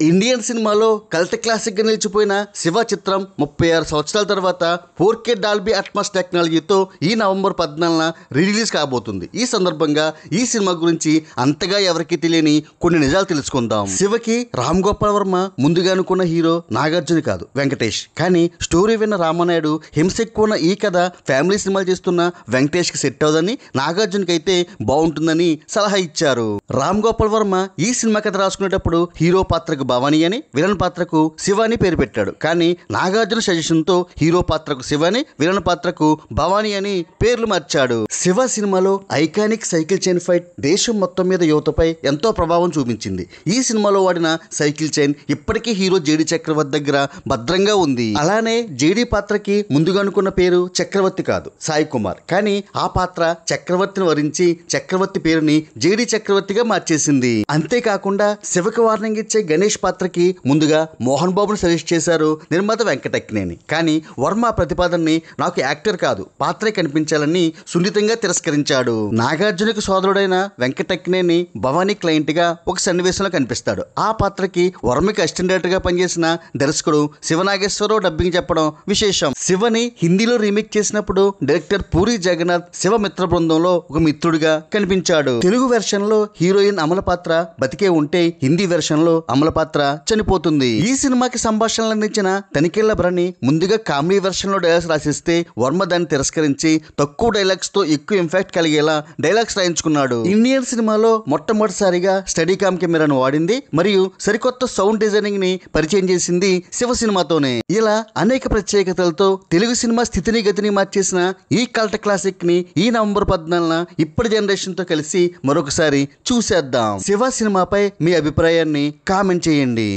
Indian సినిమాలో cult క్లాసిక్గా నిలిచిపోయిన శివ చిత్రం 36 సంవత్సరాల తర్వాత 4K డాల్బీ అట్మాస్ టెక్నాలజీతో ఈ నవంబర్ 14న రిలీజ్ కాబోతుంది. ఈ సందర్భంగా ఈ సినిమా గురించి అంతగా ఎవరికీ తెలియని కొన్ని నిజాలు తెలుసుకుందాం. శివకి రామ్ గోపాల్ వర్మ ముందుగా అనుకున్న హీరో నాగార్జున కాదు, వెంకటేష్. కానీ స్టోరీ విన్న రామానాయుడు హింస ఎక్కువ ఉన్న ఈ కథ ఫ్యామిలీ సినిమాలు చేస్తున్న వెంకటేష్కి సెట్ అవుదని, నాగార్జునకి అయితే బాగుంటుందని సలహా ఇచ్చారు. రామ్ గోపాల్ వర్మ ఈ సినిమా కథ రాసుకునేటప్పుడు హీరో పాత్రకు భవానీ అని, విలన్ పాత్రకు శివ అని పేరు పెట్టాడు. కానీ నాగార్జున సజెషన్తో హీరో పాత్రకు శివ అని, విలన్ పాత్రకు భవానీ అని పేర్లు మార్చాడు. శివ సినిమాలో ఐకానిక్ సైకిల్ చైన్ ఫైట్ దేశం మొత్తం మీద యువతపై ఎంతో ప్రభావం చూపించింది. ఈ సినిమాలో వాడిన సైకిల్ చైన్ ఇప్పటికీ హీరో జేడి చక్రవర్తి దగ్గర భద్రంగా ఉంది. అలానే జేడి పాత్రకి ముందుగా అనుకున్న పేరు చక్రవర్తి కాదు, సాయి కుమార్. కానీ ఆ పాత్ర చక్రవర్తిని వరించి చక్రవర్తి పేరుని జేడి చక్రవర్తిగా మార్చేసింది. అంతేకాకుండా శివకి వార్నింగ్ ఇచ్చే గణేష్ పాత్రకి ముందుగా మోహన్ బాబును సజెస్ట్ చేశారు నిర్మాత వెంకటక్కినేని. కానీ వర్మ ప్రతిపాదనని నాకు యాక్టర్ కాదు పాత్రే కనిపించాలని సున్నితంగా తిరస్కరించాడు. నాగార్జునకి సోదరుడైన వెంకటక్కినేని భవానీ క్లయింట్ గా ఒక సన్నివేశంలో కనిపిస్తాడు. ఆ పాత్రకి వర్మకి అసిస్టెంట్ డైరెక్టర్ గా పనిచేసిన దర్శకుడు శివనాగేశ్వరరావు డబ్బింగ్ చెప్పడం విశేషం. శివని హిందీలో రీమేక్ చేసినప్పుడు డైరెక్టర్ పూరి జగన్నాథ్ శివ మిత్ర బృందంలో ఒక మిత్రుడిగా కనిపించాడు. తెలుగు వెర్షన్ లో హీరోయిన్ అమల పాత్ర బతికే ఉంటే హిందీ వెర్షన్ లో అమల పాత్ర చనిపోతుంది. ఈ సినిమాకి సంభాషణలు అందించిన తనికెళ్ల భరణి ముందుగా కామెడీ వెర్షన్ లో డైలాగ్స్ రాసిస్తే వర్మ దాన్ని తిరస్కరించి తక్కువ డైలాగ్స్ తో ఎక్కువ ఇంపాక్ట్ కలిగేలా డైలాగ్స్ రాయించుకున్నాడు. ఇండియన్ సినిమాలో మొట్టమొదటిసారిగా స్టడీ కామ్ కెమెరాను వాడింది మరియు సరికొత్త సౌండ్ డిజైనింగ్ ని పరిచయం చేసింది శివ సినిమాతోనే. ఇలా అనేక ప్రత్యేకతలతో తెలుగు సినిమా స్థితిని గతిని మార్చేసిన ఈ కల్ట్ క్లాసిక్ ని ఈ నవంబర్ 14న ఇప్పటి జనరేషన్ తో కలిసి మరొకసారి చూసేద్దాం. శివ సినిమాపై మీ అభిప్రాయాన్ని కామెంట్ చేయండి.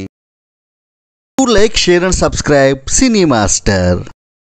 Like, share and subscribe cine master.